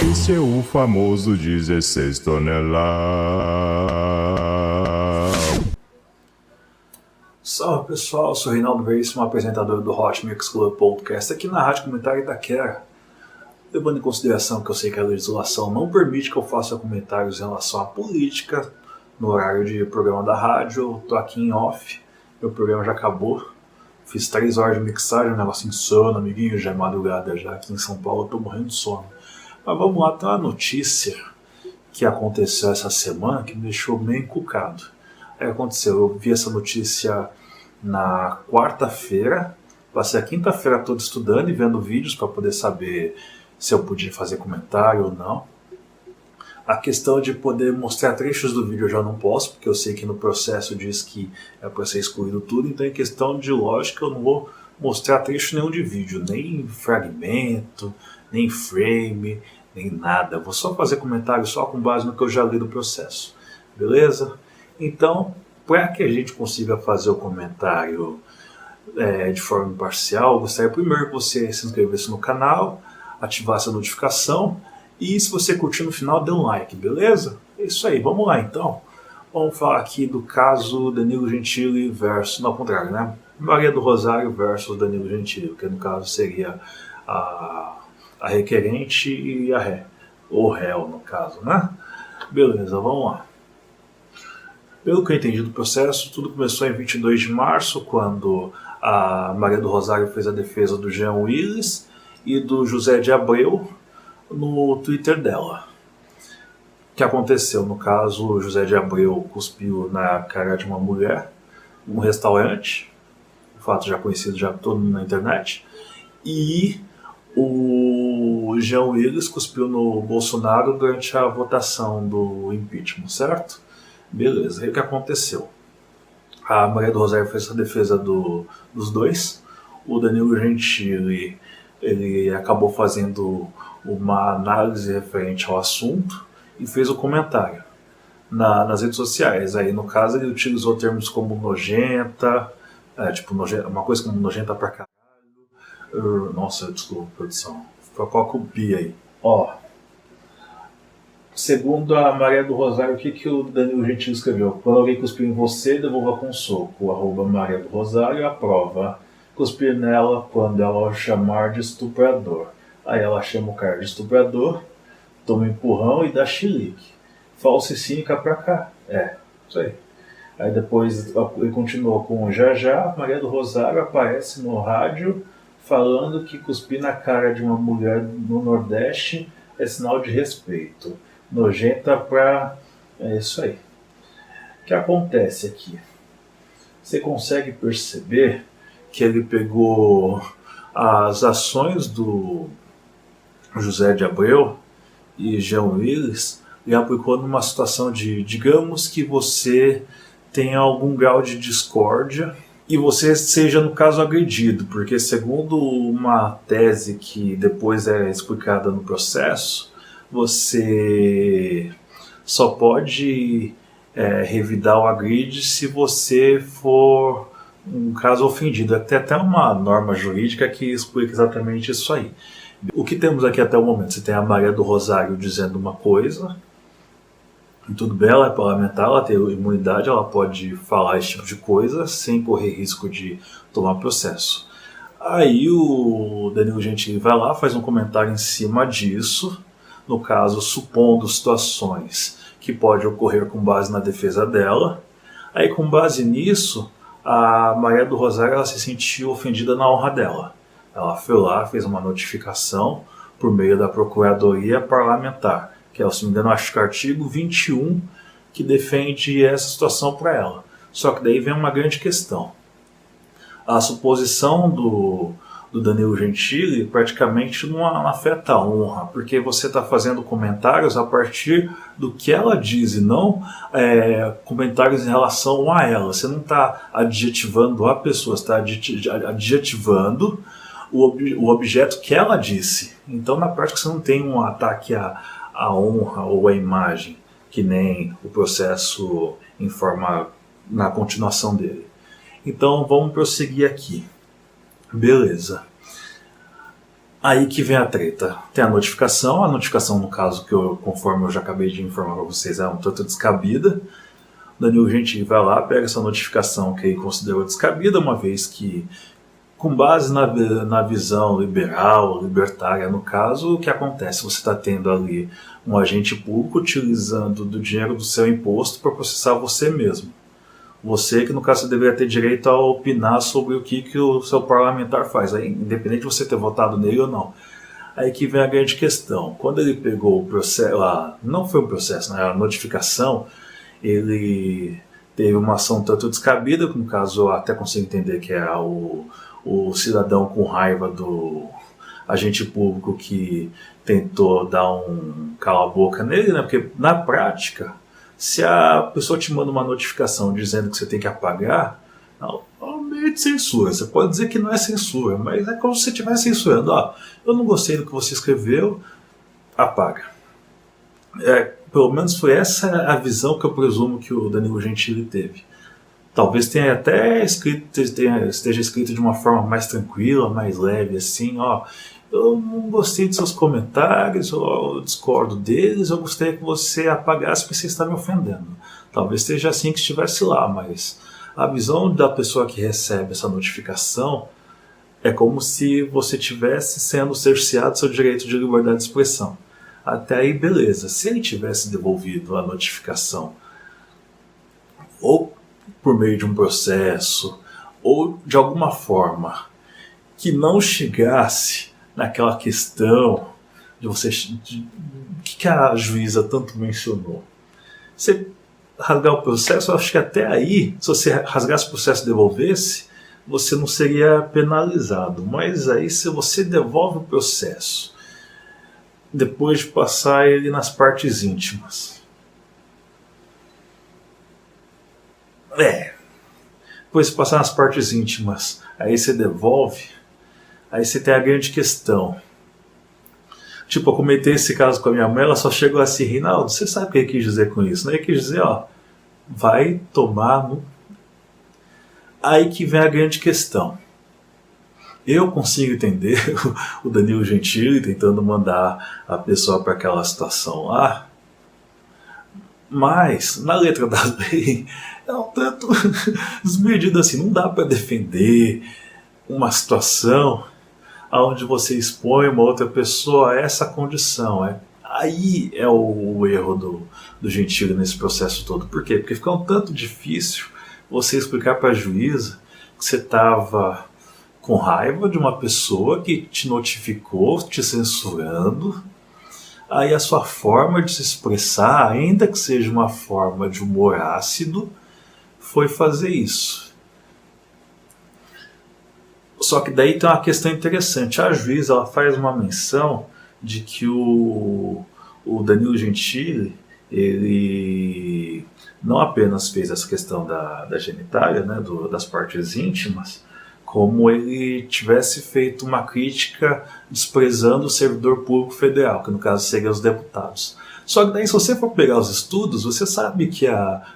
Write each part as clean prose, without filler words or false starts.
Esse é o famoso 16 toneladas. Salve pessoal, sou Reinaldo Veríssimo, apresentador do Hot Mix Club Podcast aqui na Rádio Comunitária Itaquera. Levando em consideração que eu sei que a legislação não permite que eu faça comentários em relação à política no horário de programa da rádio, eu tô aqui em off, meu programa já acabou. Fiz 3 horas de mixagem, um negócio insano, amiguinho, já é madrugada já aqui em São Paulo, eu tô morrendo de sono. Mas vamos lá, tem uma notícia que aconteceu essa semana que me deixou meio encucado. Aí aconteceu, eu vi essa notícia na quarta-feira, passei a quinta-feira toda estudando e vendo vídeos para poder saber se eu podia fazer comentário ou não. A questão de poder mostrar trechos do vídeo eu já não posso, porque eu sei que no processo diz que é para ser excluído tudo, então em questão de lógica eu não vou mostrar trecho nenhum de vídeo, nem fragmento, nem frame, nem nada. Vou só fazer comentário só com base no que eu já li do processo, beleza? Então, para que a gente consiga fazer o comentário de forma imparcial, eu gostaria primeiro que você se inscrevesse no canal, ativasse a notificação e se você curtir no final, dê um like, beleza? É isso aí, vamos lá então. Vamos falar aqui do caso Danilo Gentili versus, não, ao contrário, né? Maria do Rosário versus Danilo Gentili, que no caso seria a requerente e a ré, ou réu no caso, né? Beleza, vamos lá. Pelo que eu entendi do processo, tudo começou em 22 de março, quando a Maria do Rosário fez a defesa do Jean Willis e do José de Abreu no Twitter dela. O que aconteceu? No caso, o José de Abreu cuspiu na cara de uma mulher num restaurante, um fato já conhecido já todo mundo na internet, e o Jean Willis cuspiu no Bolsonaro durante a votação do impeachment, certo? Beleza, aí o que aconteceu? A Maria do Rosário fez a defesa dos dois, o Danilo Gentili ele acabou fazendo uma análise referente ao assunto e fez o comentário nas redes sociais. Aí no caso ele utilizou termos como nojenta, uma coisa como nojenta pra caralho. Nossa, desculpa, produção. Coloca o pi aí. Ó, segundo a Maria do Rosário, o que o Danilo Gentili escreveu? Quando alguém cuspir em você, devolva com soco. Maria do Rosário aprova. Cuspir nela quando ela o chamar de estuprador. Aí ela chama o cara de estuprador, toma um empurrão e dá chilique. Falsa e cínica pra cá. Isso aí. Aí depois ele continuou com já, Maria do Rosário aparece no rádio falando que cuspir na cara de uma mulher no Nordeste é sinal de respeito. Nojenta pra... É isso aí. O que acontece aqui? Você consegue perceber que ele pegou as ações do José de Abreu e Jean Willis e aplicou numa situação de, digamos que você tenha algum grau de discórdia e você seja, no caso, agredido, porque segundo uma tese que depois é explicada no processo, você só pode revidar o agride se você for um caso ofendido. Tem até uma norma jurídica que explica exatamente isso aí. O que temos aqui até o momento? Você tem a Maria do Rosário dizendo uma coisa, e tudo bem, ela é parlamentar, ela tem imunidade, ela pode falar esse tipo de coisa sem correr risco de tomar processo. Aí o Danilo Gentili vai lá, faz um comentário em cima disso, no caso, supondo situações que pode ocorrer com base na defesa dela. Aí, com base nisso, a Maria do Rosário ela se sentiu ofendida na honra dela. Ela foi lá, fez uma notificação por meio da Procuradoria Parlamentar, que é, se não me engano, acho que o artigo 21, que defende essa situação para ela. Só que daí vem uma grande questão. A suposição do Danilo Gentili praticamente não afeta a honra, porque você está fazendo comentários a partir do que ela diz e não comentários em relação a ela. Você não está adjetivando a pessoa, você está adjetivando o objeto que ela disse. Então, na prática, você não tem um ataque à honra ou à imagem, que nem o processo informa na continuação dele. Então, vamos prosseguir aqui. Beleza. Aí que vem a treta. Tem a notificação no caso, conforme eu já acabei de informar para vocês, é um tanto descabida. Danilo Gentili vai lá, pega essa notificação que ele considerou descabida, uma vez que, com base na visão liberal, libertária no caso, o que acontece? Você está tendo ali um agente público utilizando do dinheiro do seu imposto para processar você mesmo. Você que, no caso, deveria ter direito a opinar sobre o que o seu parlamentar faz, aí, independente de você ter votado nele ou não. Aí que vem a grande questão. Quando ele pegou o processo, não foi um processo, né, a notificação, ele teve uma ação tanto descabida, que no caso eu até consigo entender que é o cidadão com raiva do agente público que tentou dar um cala-boca nele, né, porque na prática, se a pessoa te manda uma notificação dizendo que você tem que apagar, é um meio de censura. Você pode dizer que não é censura, mas é como se você estivesse censurando. Eu não gostei do que você escreveu, apaga. Pelo menos foi essa a visão que eu presumo que o Danilo Gentili teve. Talvez tenha até esteja escrito de uma forma mais tranquila, mais leve, assim, eu não gostei de seus comentários, eu discordo deles, eu gostaria que você apagasse porque você está me ofendendo. Talvez esteja assim que estivesse lá, mas a visão da pessoa que recebe essa notificação é como se você estivesse sendo cerceado do seu direito de liberdade de expressão. Até aí, beleza. Se ele tivesse devolvido a notificação, ou por meio de um processo, ou de alguma forma que não chegasse naquela questão de você. O que a juíza tanto mencionou? Você rasgar o processo, eu acho que até aí, se você rasgasse o processo e devolvesse, você não seria penalizado. Mas aí, se você devolve o processo, depois de passar ele nas partes íntimas. Depois de passar nas partes íntimas, aí você devolve, aí você tem a grande questão. Tipo, eu comentei esse caso com a minha mãe, ela só chegou assim, Rinaldo, você sabe o que ele quis dizer com isso? Né? Ele quis dizer, vai tomar no... Aí que vem a grande questão. Eu consigo entender o Danilo Gentili tentando mandar a pessoa para aquela situação lá, mas na letra da lei é um tanto desmedido assim. Não dá para defender uma situação onde você expõe uma outra pessoa a essa condição. Aí é o erro do Gentili nesse processo todo. Por quê? Porque fica um tanto difícil você explicar para a juíza que você estava com raiva de uma pessoa que te notificou, te censurando. Aí a sua forma de se expressar, ainda que seja uma forma de humor ácido, foi fazer isso. Só que daí tem uma questão interessante. A juíza ela faz uma menção de que o Danilo Gentili, ele não apenas fez essa questão da genitália, né, das partes íntimas, como ele tivesse feito uma crítica desprezando o servidor público federal, que no caso seriam os deputados. Só que daí, se você for pegar os estudos, você sabe que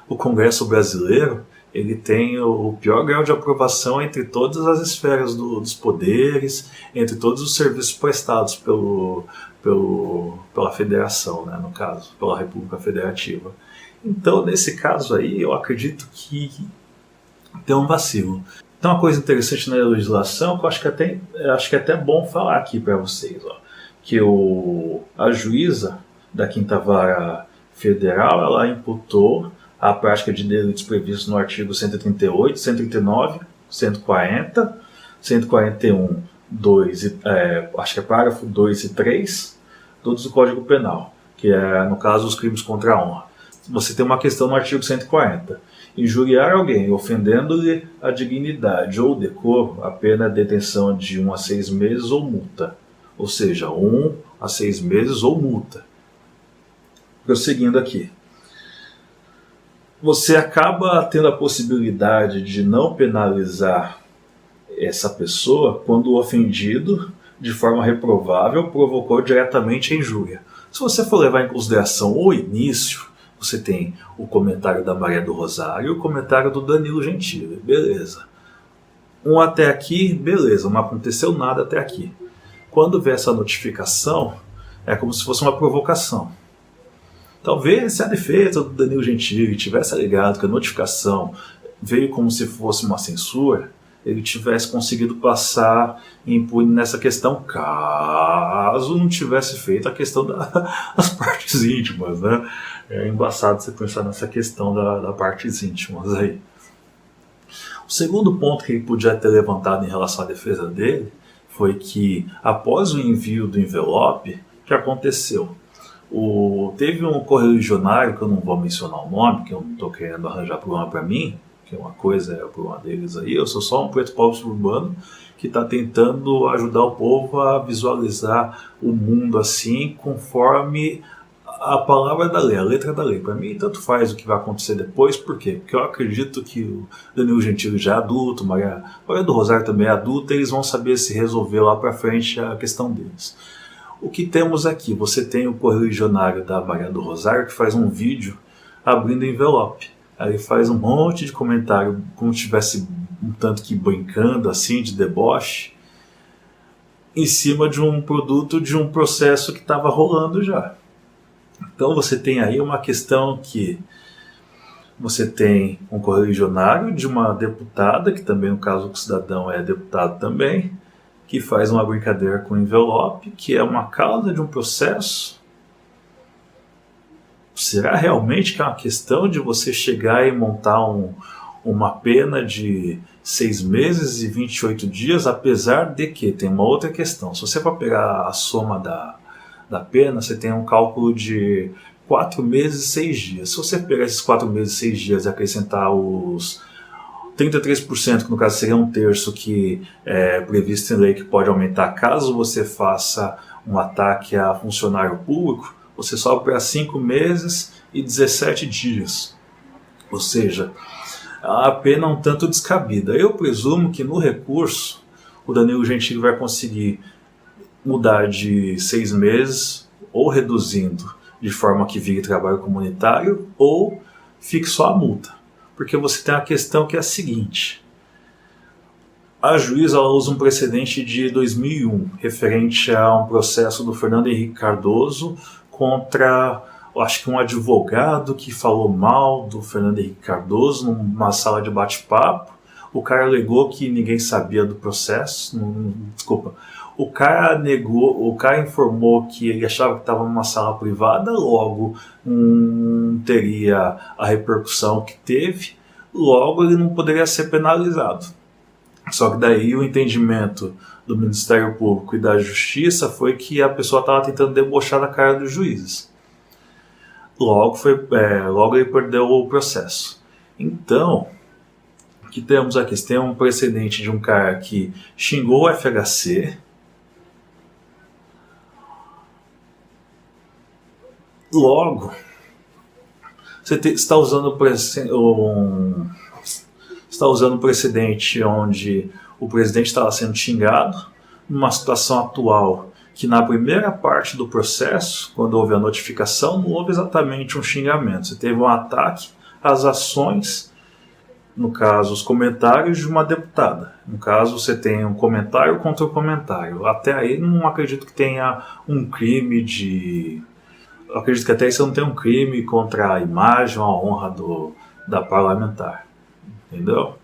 o Congresso brasileiro ele tem o pior grau de aprovação entre todas as esferas dos poderes, entre todos os serviços prestados pela federação, né, no caso, pela República Federativa. Então, nesse caso aí, eu acredito que tem um vacilo. Tem uma coisa interessante na legislação que eu acho que é até bom falar aqui para vocês, que a juíza da Quinta Vara Federal ela imputou a prática de delitos previstos no artigo 138, 139, 140, 141, 2, acho que é parágrafo 2 e 3, todos do Código Penal, que é, no caso, os crimes contra a honra. Você tem uma questão no artigo 140. Injuriar alguém, ofendendo-lhe a dignidade ou decoro, a pena é detenção de 1 a 6 meses ou multa. Ou seja, 1 a 6 meses ou multa. Prosseguindo aqui. Você acaba tendo a possibilidade de não penalizar essa pessoa quando o ofendido, de forma reprovável, provocou diretamente a injúria. Se você for levar em consideração o início, você tem o comentário da Maria do Rosário e o comentário do Danilo Gentili. Beleza. Um até aqui, beleza. Não aconteceu nada até aqui. quando vê essa notificação, é como se fosse uma provocação. Talvez se a defesa do Danilo Gentili tivesse alegado que a notificação veio como se fosse uma censura, ele tivesse conseguido passar impune nessa questão, caso não tivesse feito a questão das partes íntimas, né? É embaçado você pensar nessa questão das partes íntimas aí. O segundo ponto que ele podia ter levantado em relação à defesa dele foi que, após o envio do envelope, o que aconteceu? Teve um correligionário, que eu não vou mencionar o nome, que eu não estou querendo arranjar problema para mim, que uma coisa é o problema deles aí, eu sou só um preto pobre suburbano que está tentando ajudar o povo a visualizar o mundo assim, conforme a palavra da lei, a letra da lei. Para mim, tanto faz o que vai acontecer depois. Por quê? Porque eu acredito que o Danilo Gentili já é adulto, Maria do Rosário também é adulta, eles vão saber se resolver lá para frente a questão deles. O que temos aqui? Você tem o correligionário da Maria do Rosário que faz um vídeo abrindo envelope. Aí ele faz um monte de comentário, como se estivesse um tanto que brincando, assim, de deboche, em cima de um produto, de um processo que estava rolando já. Então você tem aí uma questão que você tem um correligionário de uma deputada, que também no caso do cidadão é deputado também, que faz uma brincadeira com envelope, que é uma causa de um processo. Será realmente que é uma questão de você chegar e montar uma pena de 6 meses e 28 dias, apesar de que tem uma outra questão. Se você for pegar a soma da pena, você tem um cálculo de 4 meses e 6 dias. Se você pegar esses 4 meses e 6 dias e acrescentar os 33%, que no caso seria um terço, que é previsto em lei que pode aumentar caso você faça um ataque a funcionário público, você sobe para 5 meses e 17 dias. Ou seja, a pena é um tanto descabida. Eu presumo que no recurso o Danilo Gentili vai conseguir mudar de 6 meses, ou reduzindo de forma que vire trabalho comunitário, ou fique só a multa. Porque você tem a questão que é a seguinte: a juíza usa um precedente de 2001, referente a um processo do Fernando Henrique Cardoso contra, acho que um advogado que falou mal do Fernando Henrique Cardoso numa sala de bate-papo. O cara alegou que ninguém sabia do processo, desculpa. O cara informou que ele achava que estava numa sala privada, logo teria a repercussão que teve, logo ele não poderia ser penalizado. Só que daí o entendimento do Ministério Público e da Justiça foi que a pessoa estava tentando debochar da cara dos juízes. Logo ele perdeu o processo. Então, o que temos aqui? Você tem um precedente de um cara que xingou o FHC, logo você está usando um precedente onde o presidente estava sendo xingado, numa situação atual que na primeira parte do processo, quando houve a notificação, não houve exatamente um xingamento. Você teve um ataque às ações, no caso, os comentários de uma deputada. No caso, você tem um comentário contra o comentário. Até aí, não acredito que tenha um crime de... Eu acredito que até aí você não tem um crime contra a imagem ou a honra da parlamentar. Entendeu?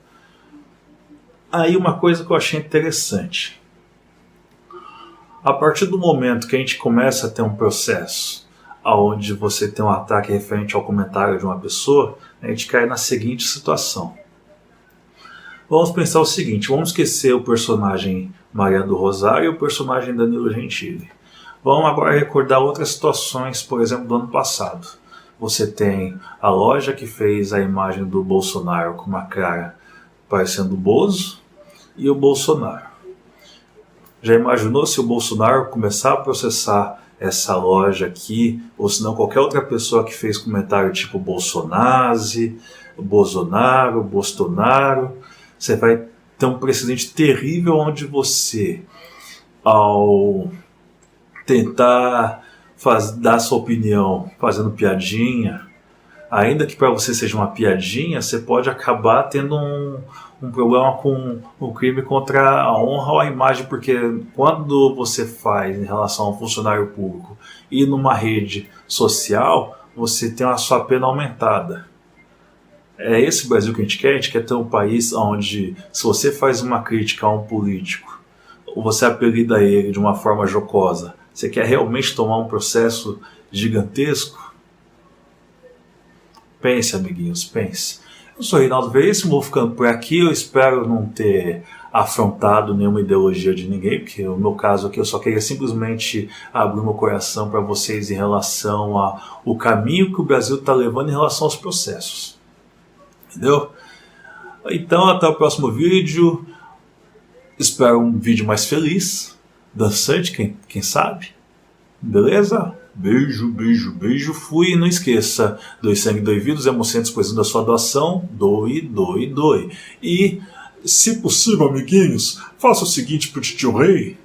Aí uma coisa que eu achei interessante. A partir do momento que a gente começa a ter um processo onde você tem um ataque referente ao comentário de uma pessoa, a gente cai na seguinte situação. Vamos pensar o seguinte, vamos esquecer o personagem Maria do Rosário e o personagem Danilo Gentili. Vamos agora recordar outras situações, por exemplo, do ano passado. Você tem a loja que fez a imagem do Bolsonaro com uma cara parecendo o Bozo e o Bolsonaro. Já imaginou se o Bolsonaro começar a processar essa loja aqui, ou se não qualquer outra pessoa que fez comentário tipo Bolsonazi, Bolsonaro, Bolsonaro? Você vai ter um precedente terrível onde você, ao tentar dar sua opinião fazendo piadinha, ainda que para você seja uma piadinha, você pode acabar tendo um problema com o crime contra a honra ou a imagem, porque quando você faz em relação a um funcionário público e numa rede social, você tem a sua pena aumentada. É esse o Brasil que a gente quer ter um país onde, se você faz uma crítica a um político, ou você apelida ele de uma forma jocosa, você quer realmente tomar um processo gigantesco? Pense, amiguinhos, pense. Eu sou Reinaldo Veríssimo, vou ficando por aqui. Eu espero não ter afrontado nenhuma ideologia de ninguém, porque no meu caso aqui eu só queria simplesmente abrir meu coração para vocês em relação ao caminho que o Brasil está levando em relação aos processos. Entendeu? Então, até o próximo vídeo. Espero um vídeo mais feliz, dançante, quem sabe. Beleza? Beijo, beijo, beijo. Fui. E não esqueça, doe sangue, doe vida, os hemocentros precisam da sua doação. Doe, doe, doe. E, se possível, amiguinhos, faça o seguinte pro Titio Rei.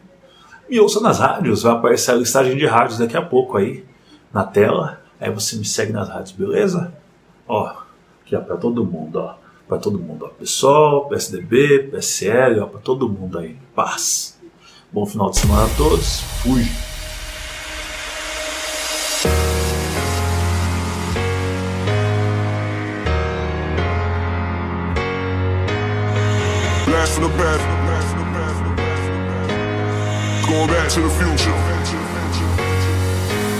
Me ouça nas rádios. Vai aparecer a listagem de rádios daqui a pouco aí na tela. Aí você me segue nas rádios, beleza? Ó, aqui ó, pra todo mundo, ó. Pra todo mundo, ó. PSOL, PSDB, PSL, ó. Pra todo mundo aí. Paz. Bom final de semana a todos. Fui. Blast from the past, going back to the future.